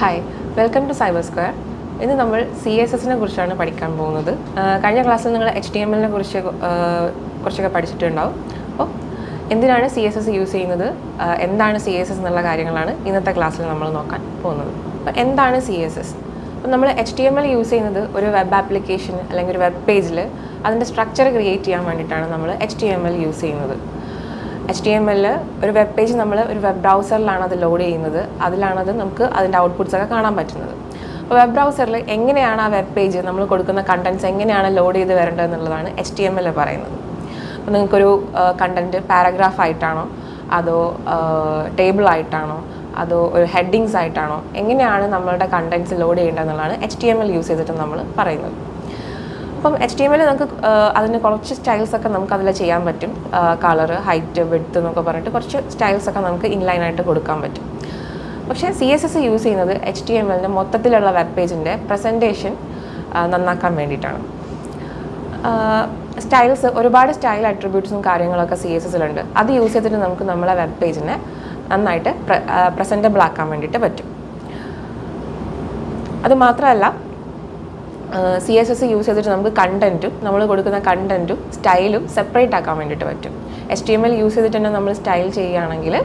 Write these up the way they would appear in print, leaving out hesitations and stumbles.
Hi, welcome to cyber square. ഇന്ന് നമ്മൾ CSSനെ കുറിച്ചാണ് പഠിക്കാൻ പോകുന്നത്. കഴിഞ്ഞ ക്ലാസ്സിൽ നിങ്ങൾ HTMLനെ കുറച്ചൊക്കെ പഠിച്ചിട്ടുണ്ടാവും. അപ്പോൾ എന്തിനാണ് CSS യൂസ് ചെയ്യുന്നത്, എന്താണ് CSS എന്നുള്ള കാര്യങ്ങളാണ് ഇന്നത്തെ ക്ലാസ്സിൽ നമ്മൾ നോക്കാൻ പോകുന്നത്. അപ്പോൾ എന്താണ് CSS? അപ്പോൾ നമ്മൾ HTML യൂസ് ചെയ്യുന്നത് ഒരു വെബ് ആപ്ലിക്കേഷൻ അല്ലെങ്കിൽ ഒരു വെബ് പേജിൽ അതിൻ്റെ സ്ട്രക്ചർ ക്രിയേറ്റ് ചെയ്യാൻ വേണ്ടിയിട്ടാണ് നമ്മൾ HTML യൂസ് ചെയ്യുന്നത്. HTML ഒരു വെബ് പേജ് നമ്മൾ ഒരു വെബ് ബ്രൗസറിലാണ് അത് ലോഡ് ചെയ്യുന്നത്. അതിലാണത് നമുക്ക് അതിൻ്റെ ഔട്ട്പുട്ട്സൊക്കെ കാണാൻ പറ്റുന്നത്. അപ്പോൾ വെബ് ബ്രൗസറിൽ എങ്ങനെയാണ് ആ വെബ് പേജ് നമ്മൾ കൊടുക്കുന്ന കണ്ടൻറ്റ്സ് എങ്ങനെയാണ് ലോഡ് ചെയ്ത് വരേണ്ടത് എന്നുള്ളതാണ് HTML പറയുന്നത്. അപ്പോൾ നിങ്ങൾക്കൊരു കണ്ടൻറ്റ് പാരഗ്രാഫ് ആയിട്ടാണോ, അതോ ടേബിൾ ആയിട്ടാണോ, അതോ ഒരു ഹെഡിങ്സ് ആയിട്ടാണോ, എങ്ങനെയാണ് നമ്മളുടെ കണ്ടൻറ്റ്സ് ലോഡ് ചെയ്യേണ്ടതെന്നുള്ളതാണ് HTML യൂസ് ചെയ്തിട്ട് നമ്മൾ പറയുന്നത്. അപ്പം HTML നമുക്ക് അതിന് കുറച്ച് സ്റ്റൈൽസൊക്കെ നമുക്ക് അതിൽ ചെയ്യാൻ പറ്റും. കളറ്, ഹൈറ്റ്, വിഡ്ത്ത് എന്നൊക്കെ പറഞ്ഞിട്ട് കുറച്ച് സ്റ്റൈൽസൊക്കെ നമുക്ക് ഇൻലൈനായിട്ട് കൊടുക്കാൻ പറ്റും. പക്ഷേ CSS യൂസ് ചെയ്യുന്നത് HTMLൻ്റെ മൊത്തത്തിലുള്ള വെബ് പേജിൻ്റെ പ്രസൻറ്റേഷൻ നന്നാക്കാൻ വേണ്ടിയിട്ടാണ്. സ്റ്റൈൽസ്, ഒരുപാട് സ്റ്റൈൽ അട്രിബ്യൂട്ട്സും കാര്യങ്ങളൊക്കെ CSSലുണ്ട്. അത് യൂസ് ചെയ്തിട്ട് നമുക്ക് നമ്മളെ വെബ് പേജിനെ നന്നായിട്ട് പ്രസൻറ്റബിൾ ആക്കാൻ വേണ്ടിയിട്ട് പറ്റും. അതുമാത്രമല്ല, CSS യൂസ് ചെയ്തിട്ട് നമുക്ക് കണ്ടൻറ്റും നമ്മൾ കൊടുക്കുന്ന കണ്ടൻറ്റും സ്റ്റൈലും സെപ്പറേറ്റ് ആക്കാൻ വേണ്ടിയിട്ട് പറ്റും. HTML യൂസ് ചെയ്തിട്ട് തന്നെ നമ്മൾ സ്റ്റൈൽ ചെയ്യുകയാണെങ്കിൽ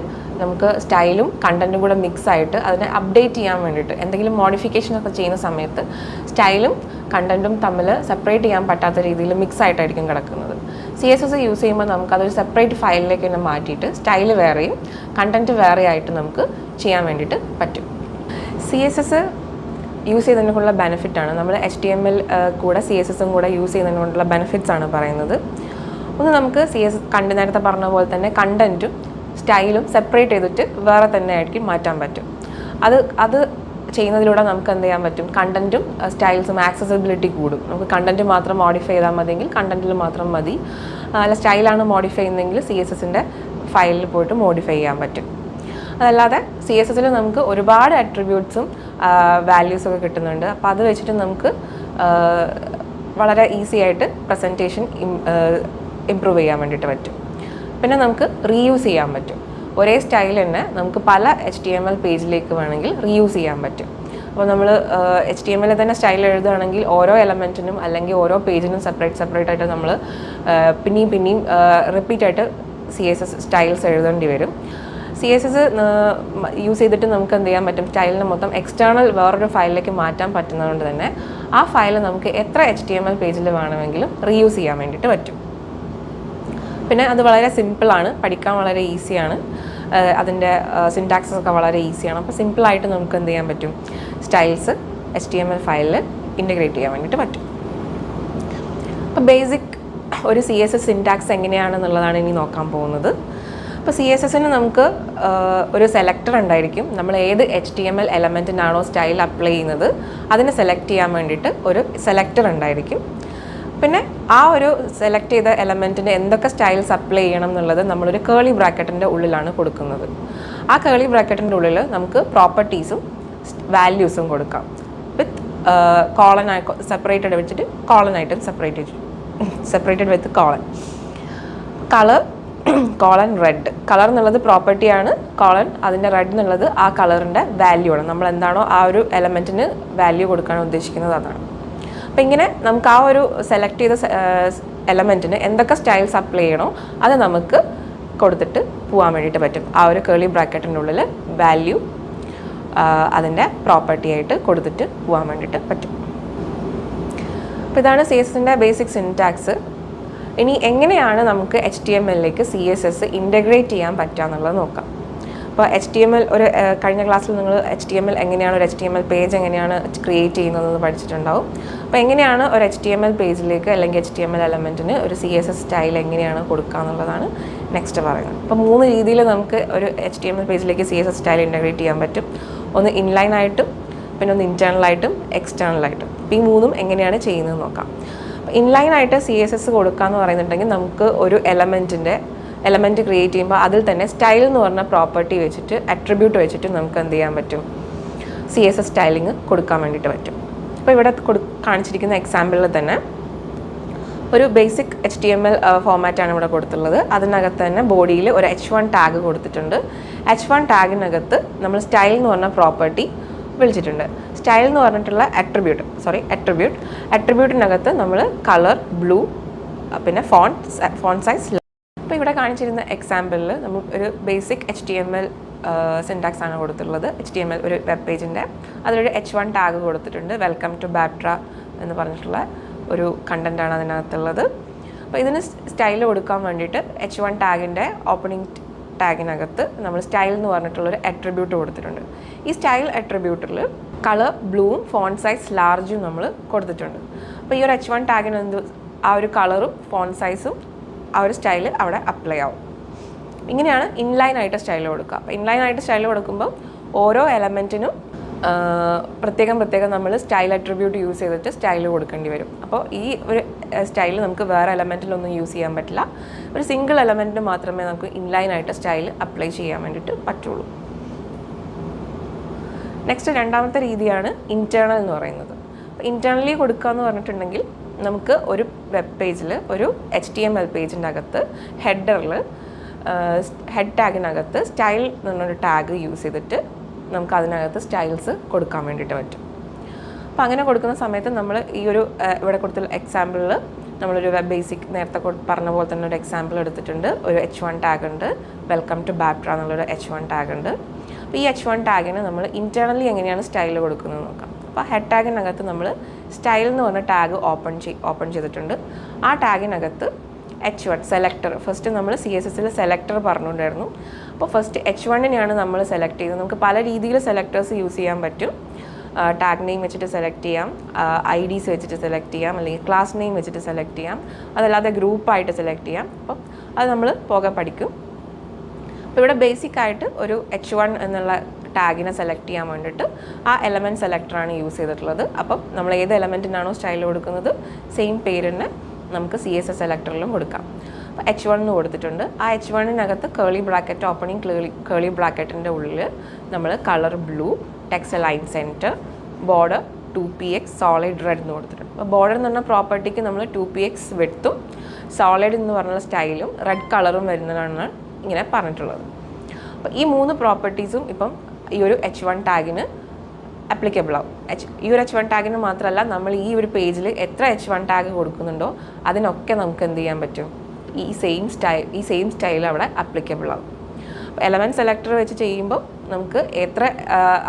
നമുക്ക് സ്റ്റൈലും കണ്ടൻറ്റും കൂടെ മിക്സ് ആയിട്ട് അതിനെ അപ്ഡേറ്റ് ചെയ്യാൻ വേണ്ടിയിട്ട് എന്തെങ്കിലും മോഡിഫിക്കേഷനൊക്കെ ചെയ്യുന്ന സമയത്ത് സ്റ്റൈലും കണ്ടൻറ്റും തമ്മിൽ സെപ്പറേറ്റ് ചെയ്യാൻ പറ്റാത്ത രീതിയിൽ മിക്സ് ആയിട്ടായിരിക്കും കിടക്കുന്നത്. CSS യൂസ് ചെയ്യുമ്പോൾ നമുക്കതൊരു സെപ്പറേറ്റ് ഫയലിലേക്ക് തന്നെ മാറ്റിയിട്ട് സ്റ്റൈൽ വേറെയും കണ്ടൻറ്റ് വേറെ ആയിട്ട് നമുക്ക് ചെയ്യാൻ വേണ്ടിയിട്ട് പറ്റും. CSS യൂസ് ചെയ്യുന്നതിനുള്ള ബെനിഫിറ്റാണ് നമ്മൾ HTML കൂടെ CSSും കൂടെ യൂസ് ചെയ്യുന്നതിനുള്ള ബെനിഫിറ്റ്സ് ആണ് പറയുന്നത്. ഒന്ന്, നമുക്ക് നേരത്തെ പറഞ്ഞ പോലെ തന്നെ കണ്ടൻറ്റും സ്റ്റൈലും സെപ്പറേറ്റ് ചെയ്തിട്ട് വേറെ തന്നെ ആയിരിക്കും മാറ്റാൻ പറ്റും. അത് ചെയ്യുന്നതിലൂടെ നമുക്ക് എന്ത് ചെയ്യാൻ പറ്റും, കണ്ടൻറ്റും സ്റ്റൈൽസും ആക്സസിബിലിറ്റി കൂടും. നമുക്ക് കണ്ടൻറ്റ് മാത്രം മോഡിഫൈ ചെയ്താൽ മതിയെങ്കിൽ കണ്ടൻറ്റിൽ മാത്രം മതി. അല്ല, സ്റ്റൈലാണ് മോഡിഫൈ ചെയ്യുന്നതെങ്കിൽ CSSൻ്റെ ഫയലിൽ പോയിട്ട് മോഡിഫൈ ചെയ്യാൻ പറ്റും. അതല്ലാതെ CSSൽ നമുക്ക് ഒരുപാട് അട്രിബ്യൂട്ട്സും വാല്യൂസൊക്കെ കിട്ടുന്നുണ്ട്. അപ്പോൾ അത് വെച്ചിട്ട് നമുക്ക് വളരെ ഈസി ആയിട്ട് പ്രസൻറ്റേഷൻ ഇമ്പ്രൂവ് ചെയ്യാൻ വേണ്ടിയിട്ട് പറ്റും. പിന്നെ നമുക്ക് റീയൂസ് ചെയ്യാൻ പറ്റും. ഒരേ സ്റ്റൈൽ തന്നെ നമുക്ക് പല HTML പേജിലേക്ക് വേണമെങ്കിൽ റീയൂസ് ചെയ്യാൻ പറ്റും. അപ്പോൾ നമ്മൾ HTML തന്നെ സ്റ്റൈൽ എഴുതുകയാണെങ്കിൽ ഓരോ എലമെൻറ്റിനും അല്ലെങ്കിൽ ഓരോ പേജിനും സെപ്പറേറ്റ് ആയിട്ട് നമ്മൾ പിന്നെയും റിപ്പീറ്റായിട്ട് CSS സ്റ്റൈൽസ് എഴുതേണ്ടി വരും. CSS യൂസ് ചെയ്തിട്ട് നമുക്ക് എന്ത് ചെയ്യാൻ പറ്റും, സ്റ്റൈലിനെ മൊത്തം എക്സ്റ്റേണൽ വേറൊരു ഫയലിലേക്ക് മാറ്റാൻ പറ്റുന്നതുകൊണ്ട് തന്നെ ആ ഫയൽ നമുക്ക് എത്ര HTML പേജിൽ വേണമെങ്കിലും റീയൂസ് ചെയ്യാൻ വേണ്ടിയിട്ട് പറ്റും. പിന്നെ അത് വളരെ സിമ്പിളാണ്, പഠിക്കാൻ വളരെ ഈസിയാണ്, അതിൻ്റെ സിൻടാക്സസ് ഒക്കെ വളരെ ഈസിയാണ്. അപ്പോൾ സിമ്പിളായിട്ട് നമുക്ക് എന്ത് ചെയ്യാൻ പറ്റും, സ്റ്റൈൽസ് HTML ഫയലിൽ ഇൻ്റഗ്രേറ്റ് ചെയ്യാൻ വേണ്ടിയിട്ട് പറ്റും. അപ്പോൾ ബേസിക് ഒരു CSS സിൻടാക്സ് എങ്ങനെയാണെന്നുള്ളതാണ് ഇനി നോക്കാൻ പോകുന്നത്. അപ്പോൾ CSSന് നമുക്ക് ഒരു സെലക്ടർ ഉണ്ടായിരിക്കും. നമ്മൾ ഏത് HTML എലമെൻറ്റിനാണോ സ്റ്റൈൽ അപ്ലൈ ചെയ്യുന്നത് അതിനെ സെലക്ട് ചെയ്യാൻ വേണ്ടിയിട്ട് ഒരു സെലക്ടർ ഉണ്ടായിരിക്കും. പിന്നെ ആ ഒരു സെലക്ട് ചെയ്ത എലമെൻറ്റിന് എന്തൊക്കെ സ്റ്റൈൽസ് അപ്ലൈ ചെയ്യണം എന്നുള്ളത് നമ്മളൊരു കേളി ബ്രാക്കറ്റിൻ്റെ ഉള്ളിലാണ് കൊടുക്കുന്നത്. ആ കേളി ബ്രാക്കറ്റിൻ്റെ ഉള്ളിൽ നമുക്ക് പ്രോപ്പർട്ടീസും വാല്യൂസും കൊടുക്കാം. വിത്ത് കോളൻ സെപ്പറേറ്റഡ് വെച്ചിട്ട് കോളനായിട്ടും സെപ്പറേറ്റഡ് വിത്ത് കോളൻ. കോളൻ റെഡ്, കളർ എന്നുള്ളത് പ്രോപ്പർട്ടിയാണ്. കോളൻ അതിൻ്റെ റെഡ് എന്നുള്ളത് ആ കളറിൻ്റെ വാല്യൂ ആണ്. നമ്മൾ എന്താണോ ആ ഒരു എലമെൻറ്റിന് വാല്യൂ കൊടുക്കാൻ ഉദ്ദേശിക്കുന്നത് അതാണ്. അപ്പോൾ ഇങ്ങനെ നമുക്ക് ആ ഒരു സെലക്ട് ചെയ്ത എലമെൻറ്റിന് എന്തൊക്കെ സ്റ്റൈൽസ് അപ്ലൈ ചെയ്യണോ അത് നമുക്ക് കൊടുത്തിട്ട് പോകാൻ വേണ്ടിയിട്ട് പറ്റും. ആ ഒരു കേളി ബ്രാക്കറ്റിൻ്റെ ഉള്ളിൽ വാല്യൂ അതിൻ്റെ പ്രോപ്പർട്ടി ആയിട്ട് കൊടുത്തിട്ട് പോകാൻ വേണ്ടിയിട്ട് പറ്റും. അപ്പോൾ ഇതാണ് CSSൻ്റെ ബേസിക് സിൻടാക്സ്. ഇനി എങ്ങനെയാണ് നമുക്ക് HTMLലേക്ക് CSS ഇൻ്റഗ്രേറ്റ് ചെയ്യാൻ പറ്റുക എന്നുള്ളത് നോക്കാം. അപ്പോൾ HTML കഴിഞ്ഞ ക്ലാസ്സിൽ നിങ്ങൾ HTML എങ്ങനെയാണ് ഒരു HTML പേജ് എങ്ങനെയാണ് ക്രിയേറ്റ് ചെയ്യുന്നതെന്ന് പഠിച്ചിട്ടുണ്ടാവും. അപ്പോൾ എങ്ങനെയാണ് ഒരു HTML പേജിലേക്ക് അല്ലെങ്കിൽ HTML എലമെൻറ്റിന് ഒരു CSS സ്റ്റൈൽ എങ്ങനെയാണ് കൊടുക്കുക എന്നുള്ളതാണ് നെക്സ്റ്റ് പറയുന്നത്. അപ്പോൾ 3 രീതിയിൽ നമുക്ക് ഒരു HTML പേജിലേക്ക് CSS സ്റ്റൈൽ ഇൻ്റഗ്രേറ്റ് ചെയ്യാൻ പറ്റും. ഒന്ന് ഇൻലൈനായിട്ടും, പിന്നെ ഒന്ന് ഇൻറ്റേർണലായിട്ടും, എക്സ്റ്റേണലായിട്ടും. അപ്പോൾ ഈ 3ഉം എങ്ങനെയാണ് ചെയ്യുന്നത് നോക്കാം. ഇൻലൈനായിട്ട് CSS കൊടുക്കുക എന്ന് പറയുന്നുണ്ടെങ്കിൽ നമുക്ക് ഒരു എലമെൻറ്റ് ക്രിയേറ്റ് ചെയ്യുമ്പോൾ അതിൽ തന്നെ സ്റ്റൈൽ എന്ന് പറഞ്ഞ പ്രോപ്പർട്ടി വെച്ചിട്ട് അട്രിബ്യൂട്ട് വെച്ചിട്ട് നമുക്ക് എന്ത് ചെയ്യാൻ പറ്റും, CSS സ്റ്റൈലിങ് കൊടുക്കാൻ വേണ്ടിയിട്ട് പറ്റും. അപ്പോൾ ഇവിടെ കാണിച്ചിരിക്കുന്ന എക്സാമ്പിളിൽ തന്നെ ഒരു ബേസിക് HTML ഫോമാറ്റാണ് ഇവിടെ കൊടുത്തിട്ടുള്ളത്. അതിനകത്ത് തന്നെ ബോഡിയിൽ ഒരു H1 ടാഗ് കൊടുത്തിട്ടുണ്ട്. H1 ടാഗിനകത്ത് നമ്മൾ സ്റ്റൈൽ എന്ന് പറഞ്ഞ പ്രോപ്പർട്ടി വിളിച്ചിട്ടുണ്ട്. സ്റ്റൈൽ എന്ന് പറഞ്ഞിട്ടുള്ള അട്രിബ്യൂട്ടിനകത്ത് നമ്മൾ കളർ, ബ്ലൂ, പിന്നെ ഫോണ്ട് സൈസ്. അപ്പോൾ ഇവിടെ കാണിച്ചിരുന്ന എക്സാമ്പിളിൽ നമ്മൾ ഒരു ബേസിക് HTML സിൻടാക്സ് ആണ് കൊടുത്തിട്ടുള്ളത്. HTML ഒരു വെബ് പേജിൻ്റെ അതിലൊരു H1 ടാഗ് കൊടുത്തിട്ടുണ്ട്. വെൽക്കം ടു ബാട്ര എന്ന് പറഞ്ഞിട്ടുള്ള ഒരു കണ്ടൻറ്റാണ് അതിനകത്തുള്ളത്. അപ്പോൾ ഇതിന് സ്റ്റൈൽ കൊടുക്കാൻ വേണ്ടിയിട്ട് H1 ടാഗിൻ്റെ ഓപ്പണിംഗ് ടാഗിനകത്ത് നമ്മൾ സ്റ്റൈൽ എന്ന് പറഞ്ഞിട്ടുള്ളൊരു അട്രിബ്യൂട്ട് കൊടുത്തിട്ടുണ്ട്. ഈ സ്റ്റൈൽ അട്രിബ്യൂട്ടിൽ കളർ, ബ്ലൂവും ഫോണ്ട് സൈസ് ലാർജും നമ്മൾ കൊടുത്തിട്ടുണ്ട്. അപ്പോൾ ഈ ഒരു H1 ടാഗിന് ആ ഒരു കളറും ഫോണ്ട് സൈസും ആ ഒരു സ്റ്റൈൽ അവിടെ അപ്ലൈ ആവും. ഇങ്ങനെയാണ് ഇൻലൈനായിട്ട് സ്റ്റൈൽ കൊടുക്കുക. അപ്പോൾ ഇൻലൈനായിട്ട് സ്റ്റൈൽ കൊടുക്കുമ്പോൾ ഓരോ എലമെൻറ്റിനും പ്രത്യേകം നമ്മൾ സ്റ്റൈൽ അട്രിബ്യൂട്ട് യൂസ് ചെയ്തിട്ട് സ്റ്റൈൽ കൊടുക്കേണ്ടി വരും. അപ്പോൾ ഈ ഒരു സ്റ്റൈൽ നമുക്ക് വേറെ എലമെൻറ്റിലൊന്നും യൂസ് ചെയ്യാൻ പറ്റില്ല. ഒരു സിംഗിൾ എലമെൻറ്റിന് മാത്രമേ നമുക്ക് ഇൻലൈനായിട്ട് സ്റ്റൈൽ അപ്ലൈ ചെയ്യാൻ വേണ്ടിയിട്ട് പറ്റുള്ളൂ. നെക്സ്റ്റ് രണ്ടാമത്തെ രീതിയാണ് ഇൻറ്റേർണൽ എന്ന് പറയുന്നത്. അപ്പോൾ ഇൻറ്റേർണലി കൊടുക്കുക എന്ന് പറഞ്ഞിട്ടുണ്ടെങ്കിൽ നമുക്ക് ഒരു വെബ് പേജിൽ ഒരു HTML പേജിൻ്റെ അകത്ത് ഹെഡറിൽ ഹെഡ് ടാഗിനകത്ത് സ്റ്റൈൽ എന്നൊരു ടാഗ് യൂസ് ചെയ്തിട്ട് നമുക്ക് അതിനകത്ത് സ്റ്റൈൽസ് കൊടുക്കാൻ വേണ്ടിയിട്ട് പറ്റും. അപ്പോൾ അങ്ങനെ കൊടുക്കുന്ന സമയത്ത് നമ്മൾ ഈ ഒരു ഇവിടെ കൊടുത്തുള്ള എക്സാമ്പിളിൽ നമ്മളൊരു വെബ് ബേസിക് നേരത്തെ പറഞ്ഞ പോലെ തന്നെ ഒരു എക്സാമ്പിൾ എടുത്തിട്ടുണ്ട്. ഒരു H1 ടാഗ് ഉണ്ട്, വെൽക്കം ടു ബാട്ര എന്നുള്ളൊരു H1 ടാഗ് ഉണ്ട്. അപ്പോൾ ഈ H1 ടാഗിന് നമ്മൾ ഇൻറ്റേർണലി എങ്ങനെയാണ് സ്റ്റൈൽ കൊടുക്കുന്നത് നോക്കാം. അപ്പോൾ ഹെഡ് ടാഗിനകത്ത് നമ്മൾ സ്റ്റൈൽ എന്ന് പറഞ്ഞ ടാഗ് ഓപ്പൺ ചെയ്തിട്ടുണ്ട്. ആ ടാഗിനകത്ത് H1 സെലക്ടർ, ഫസ്റ്റ് നമ്മൾ CSSൽ സെലക്ടർ പറഞ്ഞുകൊണ്ടായിരുന്നു. അപ്പോൾ ഫസ്റ്റ് H1നെയാണ് നമ്മൾ സെലക്ട് ചെയ്തത്. നമുക്ക് പല രീതിയിൽ സെലക്ടേഴ്സ് യൂസ് ചെയ്യാൻ പറ്റും. ടാഗ് നെയിം വെച്ചിട്ട് സെലക്ട് ചെയ്യാം, IDs വെച്ചിട്ട് സെലക്ട് ചെയ്യാം, അല്ലെങ്കിൽ ക്ലാസ് നെയിം വെച്ചിട്ട് സെലക്ട് ചെയ്യാം, അതല്ലാതെ ഗ്രൂപ്പായിട്ട് സെലക്ട് ചെയ്യാം. അപ്പം അത് നമ്മൾ പോകെ പഠിക്കും. അപ്പോൾ ഇവിടെ ബേസിക്കായിട്ട് ഒരു H1 എന്നുള്ള ടാഗിനെ സെലക്ട് ചെയ്യാൻ വേണ്ടിയിട്ട് ആ എലമെൻറ്റ് സെലക്ടറാണ് യൂസ് ചെയ്തിട്ടുള്ളത്. അപ്പം നമ്മൾ ഏത് എലമെൻറ്റിനാണോ സ്റ്റൈൽ കൊടുക്കുന്നത് സെയിം പേരിന് നമുക്ക് CSS സെലക്ടറിലും കൊടുക്കാം. അപ്പോൾ H1 എന്ന് കൊടുത്തിട്ടുണ്ട്. ആ H1നകത്ത് കേളി ബ്രാക്കറ്റ്, ഓപ്പണിംഗ് കേളി ബ്രാക്കറ്റിൻ്റെ ഉള്ളിൽ നമ്മൾ colour blue, text align centre, border 2px, solid red എന്ന് കൊടുത്തിട്ടുണ്ട്. അപ്പോൾ ബോർഡർ എന്ന് പറഞ്ഞ പ്രോപ്പർട്ടിക്ക് നമ്മൾ 2px വിഡ്ത്തും സോളിഡ് എന്ന് പറഞ്ഞ സ്റ്റൈലും റെഡ് കളറും വരുന്നതാണ് ഇങ്ങനെ പറഞ്ഞിട്ടുള്ളത്. അപ്പോൾ ഈ 3 പ്രോപ്പർട്ടീസും ഇപ്പം ഈ ഒരു H1 ടാഗിന് അപ്ലിക്കബിൾ ആവും. ഈ ഒരു H1 ടാഗിന് മാത്രമല്ല, നമ്മൾ ഈ ഒരു പേജിൽ എത്ര H1 ടാഗ് കൊടുക്കുന്നുണ്ടോ അതിനൊക്കെ നമുക്ക് എന്ത് ചെയ്യാൻ പറ്റും, ഈ സെയിം സ്റ്റൈൽ അവിടെ അപ്ലിക്കബിൾ ആവും. എലമെൻറ്റ് സെലക്ടർ വെച്ച് ചെയ്യുമ്പോൾ നമുക്ക്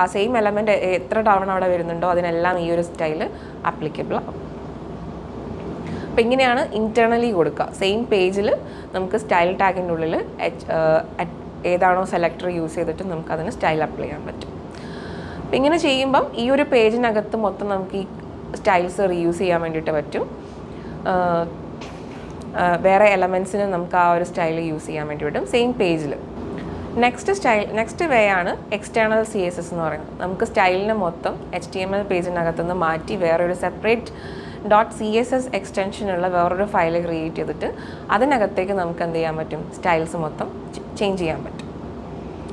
ആ സെയിം എലമെൻറ്റ് എത്ര തവണ അവിടെ വരുന്നുണ്ടോ അതിനെല്ലാം ഈ ഒരു സ്റ്റൈൽ അപ്ലിക്കബിൾ ആവും. അപ്പോൾ ഇങ്ങനെയാണ് ഇൻറ്റേർണലി കൊടുക്കുക. സെയിം പേജിൽ നമുക്ക് സ്റ്റൈൽ ടാഗിൻ്റെ ഉള്ളിൽ ഏതാണോ സെലക്ടർ യൂസ് ചെയ്തിട്ട് നമുക്ക് അതിന് സ്റ്റൈൽ അപ്ലൈ ചെയ്യാൻ പറ്റും. അപ്പം ഇങ്ങനെ ചെയ്യുമ്പം ഈ ഒരു പേജിനകത്ത് മൊത്തം നമുക്ക് ഈ സ്റ്റൈൽസ് റീയൂസ് ചെയ്യാൻ വേണ്ടിയിട്ട് പറ്റും. വേറെ എലമെൻറ്റ്സിന് നമുക്ക് ആ ഒരു സ്റ്റൈൽ യൂസ് ചെയ്യാൻ വേണ്ടി പറ്റും സെയിം പേജിൽ. നെക്സ്റ്റ് വേ ആണ് എക്സ്റ്റേണൽ CSS എന്ന് പറയുന്നത്. നമുക്ക് സ്റ്റൈലിനെ മൊത്തം HTML പേജിനകത്തുനിന്ന് മാറ്റി വേറൊരു സെപ്പറേറ്റ് .css എക്സ്റ്റൻഷനുള്ള വേറൊരു ഫയൽ ക്രിയേറ്റ് ചെയ്തിട്ട് അതിനകത്തേക്ക് നമുക്ക് എന്ത് ചെയ്യാൻ പറ്റും, സ്റ്റൈൽസ് മൊത്തം ചേഞ്ച് ചെയ്യാൻ പറ്റും.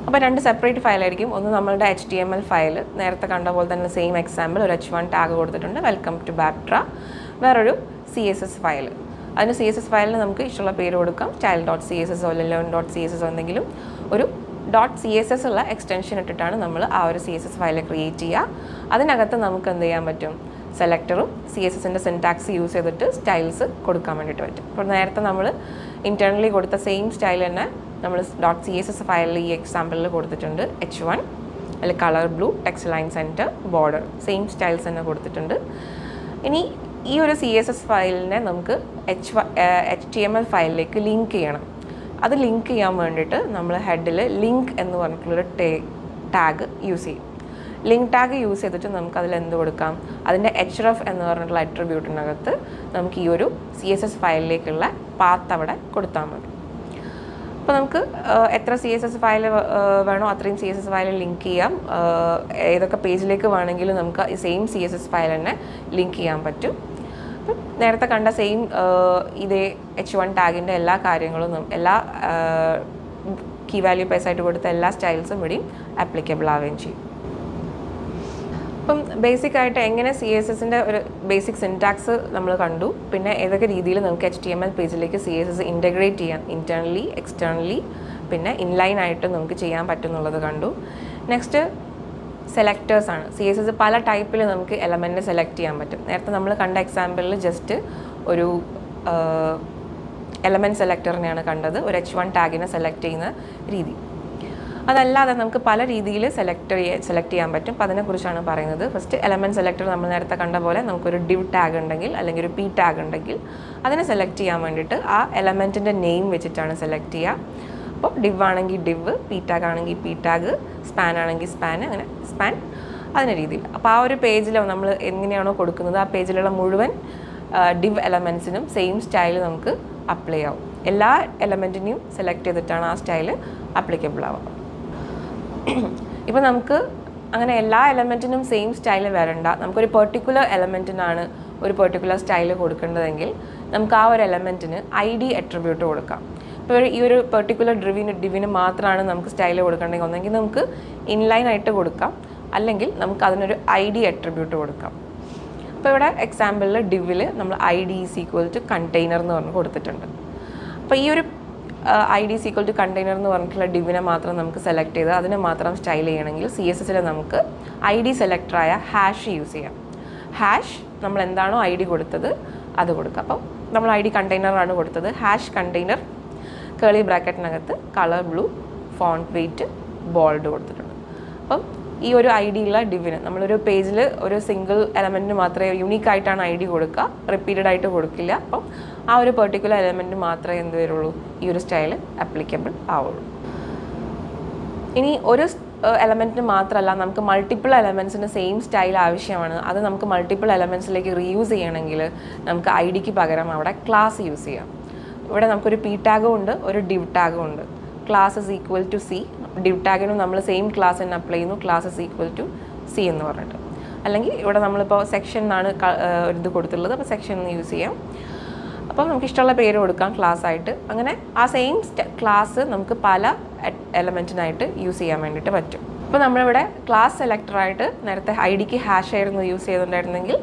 അപ്പോൾ 2 സെപ്പറേറ്റ് ഫയലായിരിക്കും. ഒന്ന് നമ്മളുടെ HTML ഫയൽ, നേരത്തെ കണ്ട പോലെ തന്നെ സെയിം എക്സാമ്പിൾ ഒരു H1 ടാഗ് കൊടുത്തിട്ടുണ്ട്, വെൽക്കം ടു ബാട്ര. വേറൊരു CSS ഫയൽ, അതിന് CSS ഫയലിന് നമുക്ക് ഇഷ്ടമുള്ള പേര് കൊടുക്കാം. style.css അല്ലെങ്കിൽ .css എന്തെങ്കിലും ഒരു .css ഉള്ള എക്സ്റ്റൻഷൻ ഇട്ടിട്ടാണ് നമ്മൾ ആ ഒരു CSS ഫയൽ ക്രിയേറ്റ് ചെയ്യുക. അതിനകത്ത് നമുക്ക് എന്ത് ചെയ്യാൻ പറ്റും, സെലക്ടറും CSSൻ്റെ സിൻടാക്സ് യൂസ് ചെയ്തിട്ട് സ്റ്റൈൽസ് കൊടുക്കാൻ വേണ്ടിയിട്ട് പറ്റും. അപ്പോൾ നേരത്തെ നമ്മൾ ഇൻറ്റേർണലി കൊടുത്ത സെയിം സ്റ്റൈൽ തന്നെ നമ്മൾ .css ഫയലിൽ ഈ എക്സാമ്പിളിൽ കൊടുത്തിട്ടുണ്ട്. H1 അതിൽ colour blue, text line centre, border same styles തന്നെ കൊടുത്തിട്ടുണ്ട്. ഇനി ഈ ഒരു CSS ഫയലിനെ നമുക്ക് HTML ഫയലിലേക്ക് ലിങ്ക് ചെയ്യണം. അത് ലിങ്ക് ചെയ്യാൻ വേണ്ടിയിട്ട് നമ്മൾ ഹെഡിൽ ലിങ്ക് എന്ന് പറഞ്ഞിട്ടുള്ളൊരു ടാഗ് യൂസ് ചെയ്യും. ലിങ്ക് ടാഗ് യൂസ് ചെയ്തിട്ട് നമുക്ക് അതിൽ എന്ത് കൊടുക്കാം, അതിൻ്റെ href എന്ന് പറഞ്ഞിട്ടുള്ള അട്രിബ്യൂട്ടിനകത്ത് നമുക്ക് ഈ ഒരു CSS ഫയലിലേക്കുള്ള പാത്ത് അവിടെ കൊടുത്താൽ മതി. അപ്പോൾ നമുക്ക് എത്ര CSS ഫയൽ വേണോ അത്രയും CSS ഫയൽ ലിങ്ക് ചെയ്യാം. ഏതൊക്കെ പേജിലേക്ക് വേണമെങ്കിലും നമുക്ക് സെയിം CSS ഫയൽ തന്നെ ലിങ്ക് ചെയ്യാൻ പറ്റും. അപ്പം നേരത്തെ കണ്ട സെയിം ഇതേ H1 ടാഗിൻ്റെ എല്ലാ കാര്യങ്ങളും എല്ലാ കീ വാല്യൂ പേസായിട്ട് കൊടുത്ത എല്ലാ സ്റ്റൈൽസും ഇവിടെയും ആപ്ലിക്കബിൾ ആവുകയും ചെയ്യും. അപ്പം ബേസിക്കായിട്ട് എങ്ങനെ CSSൻ്റെ ഒരു ബേസിക് സിൻടാക്സ് നമ്മൾ കണ്ടു. പിന്നെ ഏതൊക്കെ രീതിയിൽ നമുക്ക് HTML പേജിലേക്ക് CSS ഇൻ്റഗ്രേറ്റ് ചെയ്യാം, ഇൻറ്റേർണലി എക്സ്റ്റേർണലി പിന്നെ ഇൻലൈൻ ആയിട്ട് നമുക്ക് ചെയ്യാൻ പറ്റുന്നുള്ളത് കണ്ടു. നെക്സ്റ്റ് സെലക്ടേഴ്സ് ആണ്. CSS പല ടൈപ്പിൽ നമുക്ക് എലമെൻറ്റ് സെലക്ട് ചെയ്യാൻ പറ്റും. നേരത്തെ നമ്മൾ കണ്ട എക്സാമ്പിളിൽ ജസ്റ്റ് ഒരു എലമെൻറ്റ് സെലക്ടറിനെയാണ് കണ്ടത്, ഒരു H1 ടാഗിനെ സെലക്ട് ചെയ്യുന്ന രീതി. അതല്ലാതെ നമുക്ക് പല രീതിയിൽ സെലക്ട് ചെയ്യാൻ പറ്റും. അപ്പോൾ അതിനെക്കുറിച്ചാണ് പറയുന്നത്. ഫസ്റ്റ് എലമെൻറ്റ് സെലക്ടർ നമ്മൾ നേരത്തെ കണ്ട പോലെ നമുക്കൊരു div ടാഗ് ഉണ്ടെങ്കിൽ അല്ലെങ്കിൽ ഒരു p ടാഗ് ഉണ്ടെങ്കിൽ അതിനെ സെലക്ട് ചെയ്യാൻ വേണ്ടിയിട്ട് ആ എലമെൻറ്റിൻ്റെ നെയിം വെച്ചിട്ടാണ് സെലക്ട് ചെയ്യുക. അപ്പോൾ div ആണെങ്കിൽ div, p ടാഗ് ആണെങ്കിൽ p ടാഗ്, സ്പാൻ ആണെങ്കിൽ സ്പാൻ, അങ്ങനെ സ്പാൻ അതിൻ്റെ രീതിയിൽ. അപ്പോൾ ആ ഒരു പേജിൽ നമ്മൾ എങ്ങനെയാണോ കൊടുക്കുന്നത് ആ പേജിലുള്ള മുഴുവൻ div എലമെൻറ്റ്സിനും സെയിം സ്റ്റൈൽ നമുക്ക് അപ്ലൈ ആവും. എല്ലാ എലമെൻറ്റിനെയും സെലക്ട് ചെയ്തിട്ടാണ് ആ സ്റ്റൈൽ അപ്ലിക്കബിൾ ആവുക. ഇപ്പോൾ നമുക്ക് അങ്ങനെ എല്ലാ എലമെൻറ്റിനും സെയിം സ്റ്റൈൽ വരണ്ട. നമുക്കൊരു പെർട്ടിക്കുലർ എലമെൻറ്റിനാണ് ഒരു പെർട്ടിക്കുലർ സ്റ്റൈൽ കൊടുക്കേണ്ടതെങ്കിൽ നമുക്ക് ആ ഒരു എലമെൻറ്റിന് ID അട്രിബ്യൂട്ട് കൊടുക്കാം. ഇപ്പോൾ ഈ ഒരു പെർട്ടിക്കുലർ ഡിവിന് മാത്രമാണ് നമുക്ക് സ്റ്റൈൽ കൊടുക്കേണ്ടെങ്കിൽ ഒന്നെങ്കിൽ നമുക്ക് ഇൻലൈൻ ആയിട്ട് കൊടുക്കാം, അല്ലെങ്കിൽ നമുക്ക് അതിനൊരു ID അട്രിബ്യൂട്ട് കൊടുക്കാം. അപ്പോൾ ഇവിടെ എക്സാമ്പിളിൽ ഡിവിൽ നമ്മൾ ID = കണ്ടെയ്നർ എന്ന് പറഞ്ഞ് കൊടുത്തിട്ടുണ്ട്. അപ്പോൾ ഈ ഒരു ID = കണ്ടെയ്നർ എന്ന് പറഞ്ഞിട്ടുള്ള ഡിവിനെ മാത്രം നമുക്ക് സെലക്ട് ചെയ്ത് അതിനെ മാത്രം സ്റ്റൈൽ ചെയ്യണമെങ്കിൽ CSSൽ നമുക്ക് ID സെലക്ടറായ ഹാഷ് യൂസ് ചെയ്യാം. ഹാഷ് നമ്മൾ എന്താണോ ID കൊടുത്തത് അത് കൊടുക്കുക. അപ്പം നമ്മൾ ID കണ്ടെയ്നറാണ് കൊടുത്തത്. ഹാഷ് കണ്ടെയ്നർ കേളി ബ്രാക്കറ്റിനകത്ത് colour blue, font weight bold കൊടുത്തിട്ടുണ്ട്. അപ്പം ഈ ഒരു ID ഉള്ള ഡിവിന് നമ്മളൊരു പേജിൽ ഒരു സിംഗിൾ എലമെൻറ്റിന് മാത്രമേ യൂണീക്കായിട്ടാണ് ID കൊടുക്കുക, റിപ്പീറ്റഡ് ആയിട്ട് കൊടുക്കില്ല. അപ്പം ആ ഒരു പെർട്ടിക്കുലർ എലമെൻറ്റ് മാത്രമേ എന്ത് വരുള്ളൂ, ഈ ഒരു സ്റ്റൈൽ ആപ്ലിക്കബിൾ ആവുള്ളൂ. ഇനി ഒരു എലമെൻറ്റിന് മാത്രമല്ല, നമുക്ക് മൾട്ടിപ്പിൾ എലമെൻറ്റ്സിന് സെയിം സ്റ്റൈൽ ആവശ്യമാണ്. അത് നമുക്ക് മൾട്ടിപ്പിൾ എലമെൻറ്റ്സിലേക്ക് റീയൂസ് ചെയ്യണമെങ്കിൽ നമുക്ക് IDക്ക് പകരം അവിടെ ക്ലാസ് യൂസ് ചെയ്യാം. ഇവിടെ നമുക്കൊരു p ടാഗും ഉണ്ട്, ഒരു div ടാഗും ഉണ്ട്. ക്ലാസ് = C, div ടാഗിനും നമ്മൾ സെയിം ക്ലാസ് തന്നെ അപ്ലൈ ചെയ്യുന്നു, ക്ലാസ് = C എന്ന് പറഞ്ഞിട്ട്. അല്ലെങ്കിൽ ഇവിടെ നമ്മളിപ്പോൾ സെക്ഷൻ എന്നാണ് ഒരു ഇത് കൊടുത്തിട്ടുള്ളത്, അപ്പോൾ സെക്ഷൻ എന്ന് യൂസ് ചെയ്യാം. അപ്പോൾ നമുക്ക് ഇഷ്ടമുള്ള പേര് കൊടുക്കാം ക്ലാസ് ആയിട്ട്. അങ്ങനെ ആ സെയിം ക്ലാസ് നമുക്ക് പല എലമെൻറ്റിനായിട്ട് യൂസ് ചെയ്യാൻ വേണ്ടിയിട്ട് പറ്റും. അപ്പോൾ നമ്മളിവിടെ ക്ലാസ് സെലക്ടറായിട്ട് നേരത്തെ IDക്ക് ഹാഷ് ആയിരുന്നു യൂസ് ചെയ്തിട്ടുണ്ടായിരുന്നെങ്കിൽ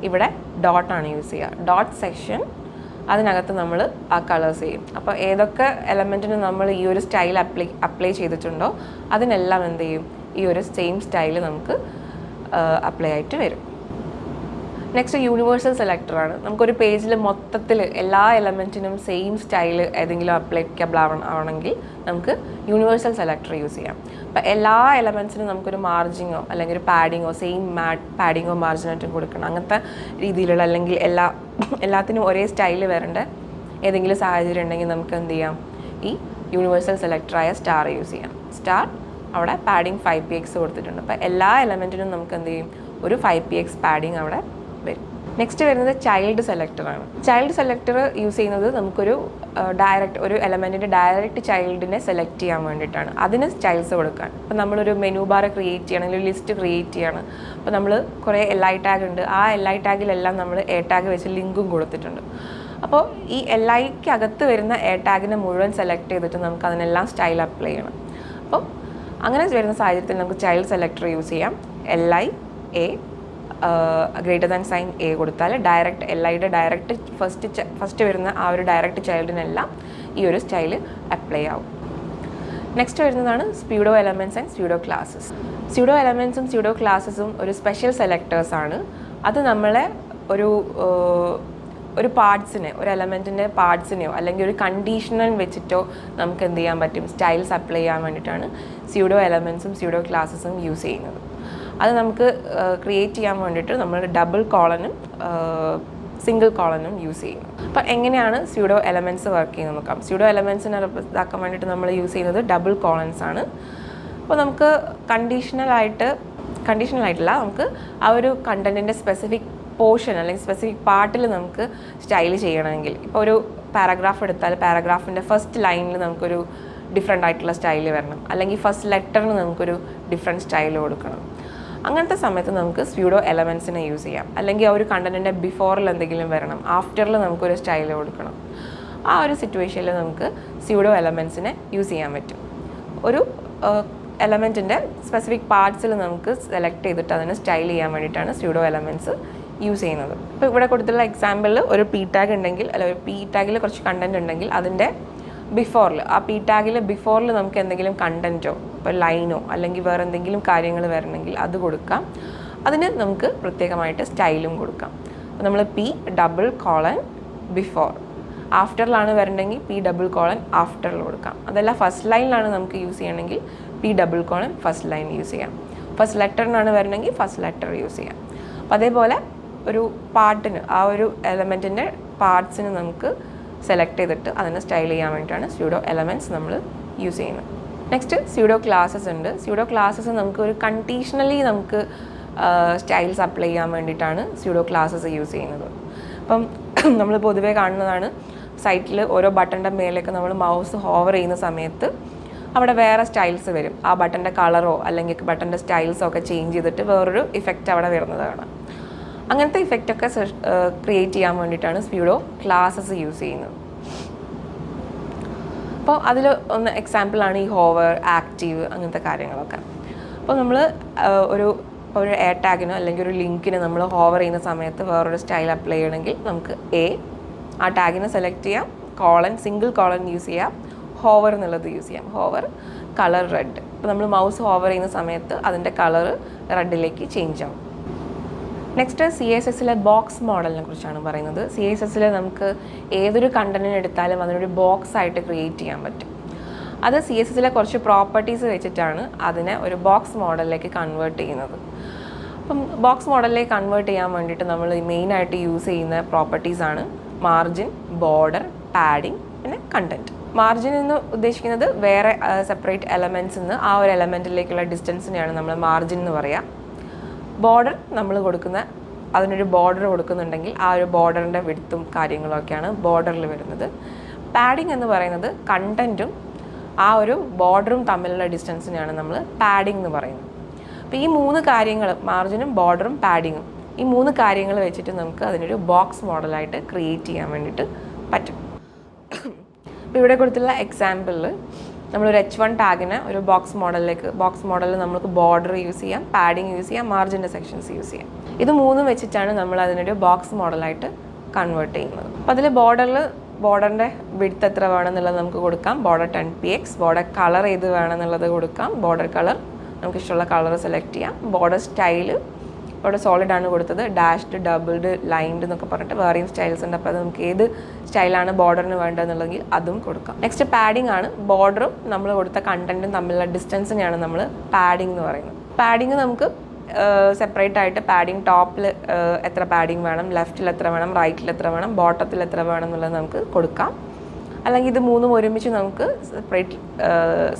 ഇവിടെ ഡോട്ടാണ് യൂസ് ചെയ്യുക. ഡോട്ട് സെക്ഷൻ, അതിനകത്ത് നമ്മൾ ആ കളേഴ്സ് ചെയ്യും. അപ്പോൾ ഏതൊക്കെ എലമെൻറ്റിന് നമ്മൾ ഈ ഒരു സ്റ്റൈൽ അപ്ലൈ ചെയ്തിട്ടുണ്ടോ അതിനെല്ലാം എന്ത് ചെയ്യും, ഈ ഒരു സെയിം സ്റ്റൈൽ നമുക്ക് അപ്ലൈ ആയിട്ട് വരും. നെക്സ്റ്റ് യൂണിവേഴ്സൽ സെലക്ടറാണ്. നമുക്കൊരു പേജിൽ മൊത്തത്തിൽ എല്ലാ എലമെൻറ്റിനും സെയിം സ്റ്റൈൽ ഏതെങ്കിലും അപ്ലിക്കബിൾ ആവണമെങ്കിൽ നമുക്ക് യൂണിവേഴ്സൽ സെലക്ടർ യൂസ് ചെയ്യാം. അപ്പോൾ എല്ലാ എലമെൻറ്റ്സിനും നമുക്കൊരു മാർജിങ്ങോ അല്ലെങ്കിൽ ഒരു പാഡിങ്ങോ സെയിം പാഡിങ്ങോ മാർജിനായിട്ടും കൊടുക്കണം. അങ്ങനത്തെ രീതിയിലുള്ള അല്ലെങ്കിൽ എല്ലാത്തിനും ഒരേ സ്റ്റൈൽ വരേണ്ട ഏതെങ്കിലും സാഹചര്യം ഉണ്ടെങ്കിൽ നമുക്ക് എന്ത് ചെയ്യാം, ഈ യൂണിവേഴ്സൽ സെലക്ടറായ സ്റ്റാർ യൂസ് ചെയ്യാം. സ്റ്റാർ അവിടെ പാഡിങ് 5px കൊടുത്തിട്ടുണ്ട്. അപ്പോൾ എല്ലാ എലമെൻറ്റിനും നമുക്ക് എന്ത് ചെയ്യും, ഒരു 5px പാഡിങ് അവിടെ വരും. നെക്സ്റ്റ് വരുന്നത് ചൈൽഡ് സെലക്ടറാണ്. ചൈൽഡ് സെലക്ടർ യൂസ് ചെയ്യുന്നത് നമുക്കൊരു ഒരു എലമെൻറ്റിൻ്റെ ഡയറക്റ്റ് ചൈൽഡിനെ സെലക്ട് ചെയ്യാൻ വേണ്ടിയിട്ടാണ്, അതിന് സ്റ്റൈൽസ് കൊടുക്കാൻ. അപ്പോൾ നമ്മളൊരു മെനു ബാർ ക്രിയേറ്റ് ചെയ്യണം, അല്ലെങ്കിൽ ഒരു ലിസ്റ്റ് ക്രിയേറ്റ് ചെയ്യണം. അപ്പോൾ നമ്മൾ കുറേ LI ടാഗ് ഉണ്ട്, ആ LI ടാഗിലെല്ലാം നമ്മൾ A ടാഗ് വെച്ച് ലിങ്കും കൊടുത്തിട്ടുണ്ട്. അപ്പോൾ ഈ LIക്ക് അകത്ത് വരുന്ന A ടാഗിനെ മുഴുവൻ സെലക്ട് ചെയ്തിട്ട് നമുക്ക് അതിനെല്ലാം സ്റ്റൈൽ അപ്ലൈ ചെയ്യണം. അപ്പോൾ അങ്ങനെ വരുന്ന സാഹചര്യത്തിൽ നമുക്ക് ചൈൽഡ് സെലക്ടർ യൂസ് ചെയ്യാം. LI A > A കൊടുത്താൽ ഡയറക്റ്റ് LIയുടെ ഡയറക്റ്റ് ഫസ്റ്റ് വരുന്ന ആ ഒരു ഡയറക്റ്റ് ചൈൽഡിനെല്ലാം ഈ ഒരു സ്റ്റൈൽ അപ്ലൈ ആവും. നെക്സ്റ്റ് വരുന്നതാണ് pseudo elements and pseudo classes. Pseudo എലമെൻറ്റ്സും സ്യൂഡോ ക്ലാസസും ഒരു സ്പെഷ്യൽ സെലക്ടേഴ്സാണ്. അത് നമ്മളെ ഒരു പാർട്സിനെ, ഒരു എലമെൻറ്റിൻ്റെ പാർട്സിനെയോ അല്ലെങ്കിൽ ഒരു കണ്ടീഷണൽ വെച്ചിട്ടോ നമുക്ക് എന്ത് ചെയ്യാൻ പറ്റും, സ്റ്റൈൽസ് അപ്ലൈ ചെയ്യാൻ വേണ്ടിയിട്ടാണ് സ്യൂഡോ എലമെൻറ്റ്സും സ്യൂഡോ ക്ലാസസും യൂസ് ചെയ്യുന്നത്. അത് നമുക്ക് ക്രിയേറ്റ് ചെയ്യാൻ വേണ്ടിയിട്ട് നമ്മൾ ഡബിൾ കോളനും സിംഗിൾ കോളനും യൂസ് ചെയ്യുന്നു. അപ്പോൾ എങ്ങനെയാണ് സ്യൂഡോ എലമെൻറ്റ്സ് വർക്ക് ചെയ്യുന്നത് നോക്കാം. സ്യൂഡോ എലമെൻറ്റ്സിനെ ഇതാക്കാൻ വേണ്ടിയിട്ട് നമ്മൾ യൂസ് ചെയ്യുന്നത് ഡബിൾ കോളൻസ് ആണ്. അപ്പോൾ നമുക്ക് കണ്ടീഷണലായിട്ടില്ല, നമുക്ക് ആ ഒരു കണ്ടൻറ്റിൻ്റെ സ്പെസിഫിക് പോർഷൻ അല്ലെങ്കിൽ സ്പെസിഫിക് പാർട്ടിൽ നമുക്ക് സ്റ്റൈൽ ചെയ്യണമെങ്കിൽ, ഇപ്പോൾ ഒരു പാരഗ്രാഫ് എടുത്താൽ പാരഗ്രാഫിൻ്റെ ഫസ്റ്റ് ലൈനിൽ നമുക്കൊരു ഡിഫറെൻ്റ് ആയിട്ടുള്ള സ്റ്റൈൽ വരണം, അല്ലെങ്കിൽ ഫസ്റ്റ് ലെറ്ററിന് നമുക്കൊരു ഡിഫറെൻറ്റ് സ്റ്റൈൽ കൊടുക്കണം. അങ്ങനത്തെ സമയത്ത് നമുക്ക് സ്യൂഡോ എലമെൻറ്റ്സിനെ യൂസ് ചെയ്യാം. അല്ലെങ്കിൽ ആ ഒരു കണ്ടൻറ്റിൻ്റെ ബിഫോറിൽ എന്തെങ്കിലും വരണം, ആഫ്റ്ററിൽ നമുക്കൊരു സ്റ്റൈൽ കൊടുക്കണം. ആ ഒരു സിറ്റുവേഷനിൽ നമുക്ക് സ്യൂഡോ എലമെൻറ്റ്സിനെ യൂസ് ചെയ്യാൻ പറ്റും. ഒരു എലമെൻറ്റിൻ്റെ സ്പെസിഫിക് പാർട്സിൽ നമുക്ക് സെലക്ട് ചെയ്തിട്ട് അതിനെ സ്റ്റൈൽ ചെയ്യാൻ വേണ്ടിയിട്ടാണ് സ്യൂഡോ എലമെൻറ്റ്സ് യൂസ് ചെയ്യുന്നത്. ഇപ്പോൾ ഇവിടെ കൊടുത്തുള്ള എക്സാമ്പിളിൽ ഒരു p ടാഗ് ഉണ്ടെങ്കിൽ, അല്ലെങ്കിൽ ഒരു p ടാഗിൽ കുറച്ച് കണ്ടൻറ് ഉണ്ടെങ്കിൽ അതിൻ്റെ ബിഫോറിൽ ആ പി ടാഗിൽ ബിഫോറിൽ നമുക്ക് എന്തെങ്കിലും കണ്ടൻറ്റോ ഇപ്പോൾ ലൈനോ അല്ലെങ്കിൽ വേറെ എന്തെങ്കിലും കാര്യങ്ങൾ വരണമെങ്കിൽ അത് കൊടുക്കാം. അതിന് നമുക്ക് പ്രത്യേകമായിട്ട് സ്റ്റൈലും കൊടുക്കാം. അപ്പോൾ നമ്മൾ P:: ബിഫോർ, ആഫ്റ്ററിലാണ് വരണമെങ്കിൽ P:: ആഫ്റ്ററിൽ കൊടുക്കാം. അതല്ല ഫസ്റ്റ് ലൈനിലാണ് നമുക്ക് യൂസ് ചെയ്യണമെങ്കിൽ P:: ഫസ്റ്റ് ലൈൻ യൂസ് ചെയ്യാം. ഫസ്റ്റ് ലെറ്ററിനാണ് വരണമെങ്കിൽ ഫസ്റ്റ് ലെറ്റർ യൂസ് ചെയ്യാം. അപ്പോൾ അതേപോലെ ഒരു പാർട്ടിന് ആ ഒരു എലമെൻറ്റിൻ്റെ പാർട്സിന് നമുക്ക് സെലക്ട് ചെയ്തിട്ട് അതിനെ സ്റ്റൈൽ ചെയ്യാൻ വേണ്ടിയിട്ടാണ് സ്യൂഡോ എലമെൻറ്റ്സ് നമ്മൾ യൂസ് ചെയ്യുന്നത്. നെക്സ്റ്റ് സ്യൂഡോ ക്ലാസസ് ഉണ്ട്. സ്യൂഡോ ക്ലാസസ് നമുക്ക് ഒരു കണ്ടീഷണലി നമുക്ക് സ്റ്റൈൽസ് അപ്ലൈ ചെയ്യാൻ വേണ്ടിയിട്ടാണ് സ്യൂഡോ ക്ലാസസ് യൂസ് ചെയ്യുന്നത്. അപ്പം നമ്മൾ പൊതുവേ കാണുന്നതാണ് സൈറ്റിൽ ഓരോ ബട്ടൻ്റെ മേലേക്ക് നമ്മൾ മൗസ് ഹോവർ ചെയ്യുന്ന സമയത്ത് അവിടെ വേറെ സ്റ്റൈൽസ് വരും. ആ ബട്ടൻ്റെ കളറോ അല്ലെങ്കിൽ ബട്ടൻ്റെ സ്റ്റൈൽസോ ഒക്കെ ചേഞ്ച് ചെയ്തിട്ട് വേറൊരു ഇഫക്റ്റ് അവിടെ വരുന്നതാണ്. അങ്ങനത്തെ ഇഫക്റ്റൊക്കെ ക്രിയേറ്റ് ചെയ്യാൻ വേണ്ടിയിട്ടാണ് സ്യൂഡോ ക്ലാസസ് യൂസ് ചെയ്യുന്നത്. അപ്പോൾ അതിൽ ഒന്ന് എക്സാമ്പിളാണ് ഈ ഹോവർ, ആക്റ്റീവ് അങ്ങനത്തെ കാര്യങ്ങളൊക്കെ. അപ്പോൾ നമ്മൾ ഒരു എയർ ടാഗിനോ അല്ലെങ്കിൽ ഒരു ലിങ്കിന് നമ്മൾ ഹോവർ ചെയ്യുന്ന സമയത്ത് വേറൊരു സ്റ്റൈൽ അപ്ലൈ ചെയ്യണമെങ്കിൽ നമുക്ക് ആ ടാഗിനെ സെലക്ട് ചെയ്യാം, സിംഗിൾ കോളൻ യൂസ് ചെയ്യാം, ഹോവർ എന്നുള്ളത് യൂസ് ചെയ്യാം. Hover colour red. അപ്പോൾ നമ്മൾ മൗസ് ഹോവർ ചെയ്യുന്ന സമയത്ത് അതിൻ്റെ കളർ റെഡിലേക്ക് ചേഞ്ച് ആവും. നെക്സ്റ്റ് CSSലെ ബോക്സ് മോഡലിനെ കുറിച്ചാണ് പറയുന്നത്. CSSൽ നമുക്ക് ഏതൊരു കണ്ടന്റിനെ എടുത്താലും അതിനൊരു ബോക്സ് ആയിട്ട് ക്രിയേറ്റ് ചെയ്യാൻ പറ്റും. അത് CSSലെ കുറച്ച് പ്രോപ്പർട്ടീസ് വെച്ചിട്ടാണ് അതിനെ ഒരു ബോക്സ് മോഡലിലേക്ക് കൺവേർട്ട് ചെയ്യുന്നത്. അപ്പം ബോക്സ് മോഡലിലേക്ക് കൺവേർട്ട് ചെയ്യാൻ വേണ്ടിയിട്ട് നമ്മൾ മെയിനായിട്ട് യൂസ് ചെയ്യുന്ന പ്രോപ്പർട്ടീസാണ് മാർജിൻ, ബോർഡർ, പാഡിങ്, പിന്നെ കണ്ടൻറ്റ്. മാർജിൻ എന്ന് ഉദ്ദേശിക്കുന്നത് വേറെ സെപ്പറേറ്റ് എലമെൻറ്റ്സ് നിന്ന് ആ ഒരു എലമെൻറ്റിലേക്കുള്ള ഡിസ്റ്റൻസിനെയാണ് നമ്മൾ മാർജിൻ എന്ന് പറയുക. ബോർഡർ നമ്മൾ അതിനൊരു ബോർഡർ കൊടുക്കുന്നുണ്ടെങ്കിൽ ആ ഒരു ബോർഡറിൻ്റെ വിഡ്ത്തും കാര്യങ്ങളൊക്കെയാണ് ബോർഡറിൽ വരുന്നത്. പാഡിങ് എന്ന് പറയുന്നത് കണ്ടൻറ്റും ആ ഒരു ബോർഡറും തമ്മിലുള്ള ഡിസ്റ്റൻസിനെയാണ് നമ്മൾ പാഡിങ് എന്ന് പറയുന്നത്. അപ്പോൾ ഈ 3 കാര്യങ്ങൾ, മാർജിനും ബോർഡറും പാഡിങ്ങും, ഈ 3 കാര്യങ്ങൾ വെച്ചിട്ട് നമുക്ക് അതിനൊരു ബോക്സ് മോഡലായിട്ട് ക്രിയേറ്റ് ചെയ്യാൻ വേണ്ടിയിട്ട് പറ്റും. അപ്പോൾ ഇവിടെ കൊടുത്തുള്ള എക്സാമ്പിളിൽ നമ്മളൊരു H1 ടാഗിന് ഒരു ബോക്സ് മോഡലിൽ നമുക്ക് ബോർഡർ യൂസ് ചെയ്യാം, പാഡിങ് യൂസ് ചെയ്യാം, മാർജിൻ്റെ സെക്ഷൻസ് യൂസ് ചെയ്യാം. ഇത് 3 വെച്ചിട്ടാണ് നമ്മൾ അതിനൊരു ബോക്സ് മോഡലായിട്ട് കൺവേർട്ട് ചെയ്യുന്നത്. അപ്പോൾ അതിൽ ബോർഡറിൻ്റെ വിഡ്ത്ത് എത്ര വേണമെന്നുള്ളത് നമുക്ക് കൊടുക്കാം. Border 10px. ബോർഡർ കളർ ഏത് വേണമെന്നുള്ളത് കൊടുക്കാം. ബോർഡർ കളർ നമുക്ക് ഇഷ്ടമുള്ള കളർ സെലക്ട് ചെയ്യാം. ബോർഡർ സ്റ്റൈല് ഇവിടെ സോളിഡ് ആണ് കൊടുത്തത്. ഡാഷ്ഡ്, ഡബിൾഡ്, ലൈൻഡ് എന്നൊക്കെ പറഞ്ഞിട്ട് വേറെയും സ്റ്റൈൽസ് ഉണ്ട്. അപ്പോൾ അത് നമുക്ക് ഏത് സ്റ്റൈലാണ് ബോർഡറിന് വേണ്ടതെന്നുണ്ടെങ്കിൽ അതും കൊടുക്കാം. നെക്സ്റ്റ് പാഡിംഗ് ആണ്. ബോർഡറും നമ്മൾ കൊടുത്ത കണ്ടന്റും തമ്മിലുള്ള ഡിസ്റ്റൻസിനെയാണ് നമ്മൾ പാഡിംഗ് എന്ന് പറയുന്നത്. പാഡിംഗ് നമുക്ക് സെപ്പറേറ്റ് ആയിട്ട് പാഡിംഗ് ടോപ്പിൽ എത്ര പാഡിംഗ് വേണം, ലെഫ്റ്റിൽ എത്ര വേണം, റൈറ്റിൽ എത്ര വേണം, ബോട്ടത്തിൽ എത്ര വേണം എന്നുള്ളത് നമുക്ക് കൊടുക്കാം. അല്ലെങ്കിൽ ഇത് 3 ഒരുമിച്ച് നമുക്ക്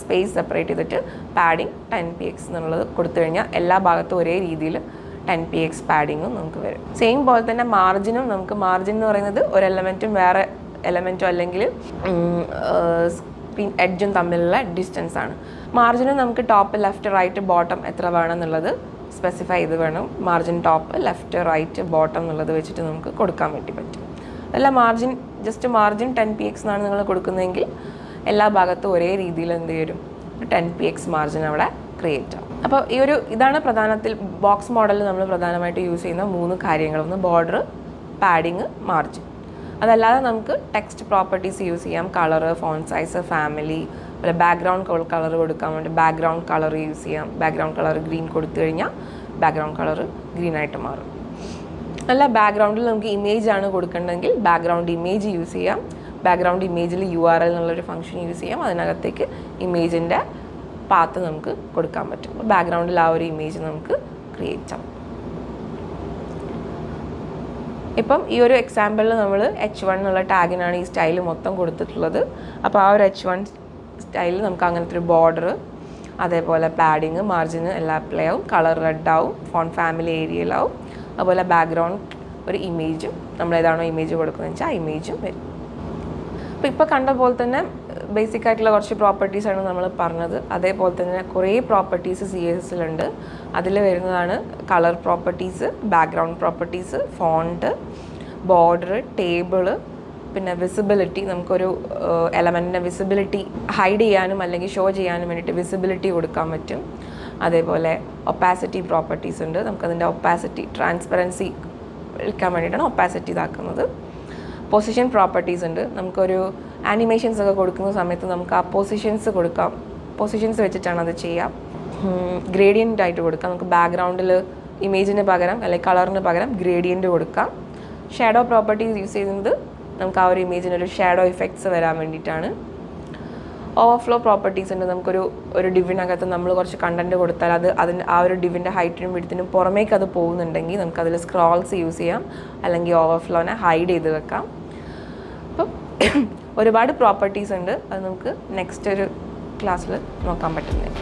സ്പേസ് സെപ്പറേറ്റ് ചെയ്തിട്ട് പാഡിംഗ് 10px എന്നുള്ളത് കൊടുത്തു കഴിഞ്ഞാൽ എല്ലാ ഭാഗത്തും ഒരേ രീതിയിൽ 10px പാഡിങ്ങും നമുക്ക് വരും. സെയിം പോലെ തന്നെ മാർജിൻ എന്ന് പറയുന്നത് ഒരു എലമെൻറ്റും വേറെ എലമെൻറ്റോ അല്ലെങ്കിൽ എഡ്ജും തമ്മിലുള്ള ഡിസ്റ്റൻസ് ആണ്. മാർജിനും നമുക്ക് ടോപ്പ്, ലെഫ്റ്റ്, റൈറ്റ്, ബോട്ടം എത്ര വേണം എന്നുള്ളത് സ്പെസിഫൈ ചെയ്ത് വേണം. Margin top, left, right, bottom എന്നുള്ളത് വെച്ചിട്ട് നമുക്ക് കൊടുക്കാൻ വേണ്ടി പറ്റും. അല്ല ജസ്റ്റ് മാർജിൻ 10px എന്നാണ് നിങ്ങൾ കൊടുക്കുന്നതെങ്കിൽ എല്ലാ ഭാഗത്തും ഒരേ രീതിയിൽ എന്ത് വരും, 10px മാർജിൻ അവിടെ ക്രിയേറ്റ് ആവും. അപ്പോൾ ഇതാണ് പ്രധാനത്തിൽ ബോക്സ് മോഡലിൽ നമ്മൾ പ്രധാനമായിട്ട് യൂസ് ചെയ്യുന്ന 3 കാര്യങ്ങൾ. ഒന്ന് ബോർഡർ, പാഡിങ്, മാർജിൻ. അതല്ലാതെ നമുക്ക് ടെക്സ്റ്റ് പ്രോപ്പർട്ടീസ് യൂസ് ചെയ്യാം. കളറ്, ഫോണ്ട് സൈസ്, ഫാമിലി, അതുപോലെ ബാക്ക്ഗ്രൗണ്ട് കളർ കൊടുക്കാൻ വേണ്ടി ബാക്ക്ഗ്രൗണ്ട് കളർ യൂസ് ചെയ്യാം. ബാക്ക്ഗ്രൗണ്ട് കളർ ഗ്രീൻ കൊടുത്തു കഴിഞ്ഞാൽ ബാക്ക്ഗ്രൗണ്ട് കളർ ഗ്രീൻ ആയിട്ട് മാറും. അല്ല ബാക്ക്ഗ്രൗണ്ടിൽ നമുക്ക് ഇമേജ് ആണ് കൊടുക്കേണ്ടതെങ്കിൽ ബാക്ക്ഗ്രൗണ്ട് ഇമേജ് യൂസ് ചെയ്യാം. ബാക്ക്ഗ്രൗണ്ട് ഇമേജിൽ URL എന്നുള്ളൊരു ഫംഗ്ഷൻ യൂസ് ചെയ്യാം. അതിനകത്തേക്ക് ഇമേജിൻ്റെ പാത്ത് നമുക്ക് കൊടുക്കാൻ പറ്റും. ബാക്ക്ഗ്രൗണ്ടിൽ ആ ഒരു ഇമേജ് നമുക്ക് ക്രിയേറ്റ് ആവും. ഇപ്പം ഈ ഒരു എക്സാമ്പിളിൽ നമ്മൾ H1 എന്നുള്ള ടാഗിനാണ് ഈ സ്റ്റൈൽ മൊത്തം കൊടുത്തിട്ടുള്ളത്. അപ്പോൾ ആ ഒരു H1 സ്റ്റൈലിൽ നമുക്ക് അങ്ങനത്തെ ഒരു ബോർഡർ, അതേപോലെ പാഡിങ്, മാർജിന് എല്ലാം അപ്ലൈ ആവും. കളർ റെഡ് ആവും, ഫോണ്ട് ഫാമിലി ഏരിയയിലാവും. അതുപോലെ ബാക്ക്ഗ്രൗണ്ട് ഒരു ഇമേജും, നമ്മൾ ഏതാണോ ഇമേജ് കൊടുക്കുന്നത് വെച്ചാൽ ആ ഇമേജും വരും. അപ്പോൾ ഇപ്പോൾ കണ്ട പോലെ തന്നെ ബേസിക് ആയിട്ടുള്ള കുറച്ച് പ്രോപ്പർട്ടീസാണ് നമ്മൾ പറഞ്ഞത്. അതേപോലെ തന്നെ കുറേ പ്രോപ്പർട്ടീസ് CSSലുണ്ട്. അതിൽ വരുന്നതാണ് colour properties, background properties, font, border, table, പിന്നെ വിസിബിലിറ്റി. നമുക്കൊരു എലമെൻറ്റിൻ്റെ വിസിബിലിറ്റി ഹൈഡ് ചെയ്യാനും അല്ലെങ്കിൽ ഷോ ചെയ്യാനും വേണ്ടിയിട്ട് വിസിബിലിറ്റി കൊടുക്കാൻ പറ്റും. അതേപോലെ ഒപ്പാസിറ്റി പ്രോപ്പർട്ടീസ് ഉണ്ട്. നമുക്കതിൻ്റെ ട്രാൻസ്പെറൻസി എടുക്കാൻ വേണ്ടിയിട്ടാണ് ഒപ്പാസിറ്റി ഇതാക്കുന്നത്. പൊസിഷൻ പ്രോപ്പർട്ടീസ് ഉണ്ട്. നമുക്കൊരു ആനിമേഷൻസ് ഒക്കെ കൊടുക്കുന്ന സമയത്ത് നമുക്ക് ആ പൊസിഷൻസ് കൊടുക്കാം. പൊസിഷൻസ് വെച്ചിട്ടാണ് അത് ചെയ്യാം. ഗ്രേഡിയൻ്റ് ആയിട്ട് കൊടുക്കാം. നമുക്ക് ബാക്ക്ഗ്രൗണ്ടിൽ ഇമേജിന് പകരം അല്ലെങ്കിൽ കളറിന് പകരം ഗ്രേഡിയൻ്റ് കൊടുക്കാം. ഷാഡോ പ്രോപ്പർട്ടീസ് യൂസ് ചെയ്യുന്നത് നമുക്ക് ആ ഒരു ഇമേജിനൊരു ഷാഡോ ഇഫക്ട്സ് വരാൻ വേണ്ടിയിട്ടാണ്. ഓവർഫ്ലോ പ്രോപ്പർട്ടീസ് ഉണ്ട്. ഒരു ഡിവിനകത്ത് നമ്മൾ കുറച്ച് കണ്ടൻറ്റ് കൊടുത്താൽ ആ ഒരു ഡിവിൻ്റെ ഹൈറ്റിനും വിഡ്ത്തിനും പുറമേക്ക് അത് പോകുന്നുണ്ടെങ്കിൽ നമുക്കതിൽ സ്ക്രോൾസ് യൂസ് ചെയ്യാം, അല്ലെങ്കിൽ ഓവർഫ്ലോനെ ഹൈഡ് ചെയ്ത് വെക്കാം. അപ്പം ഒരുപാട് പ്രോപ്പർട്ടീസ് ഉണ്ട്. അത് നമുക്ക് നെക്സ്റ്റ് ഒരു ക്ലാസ്സിൽ നോക്കാൻ പറ്റുന്നത്.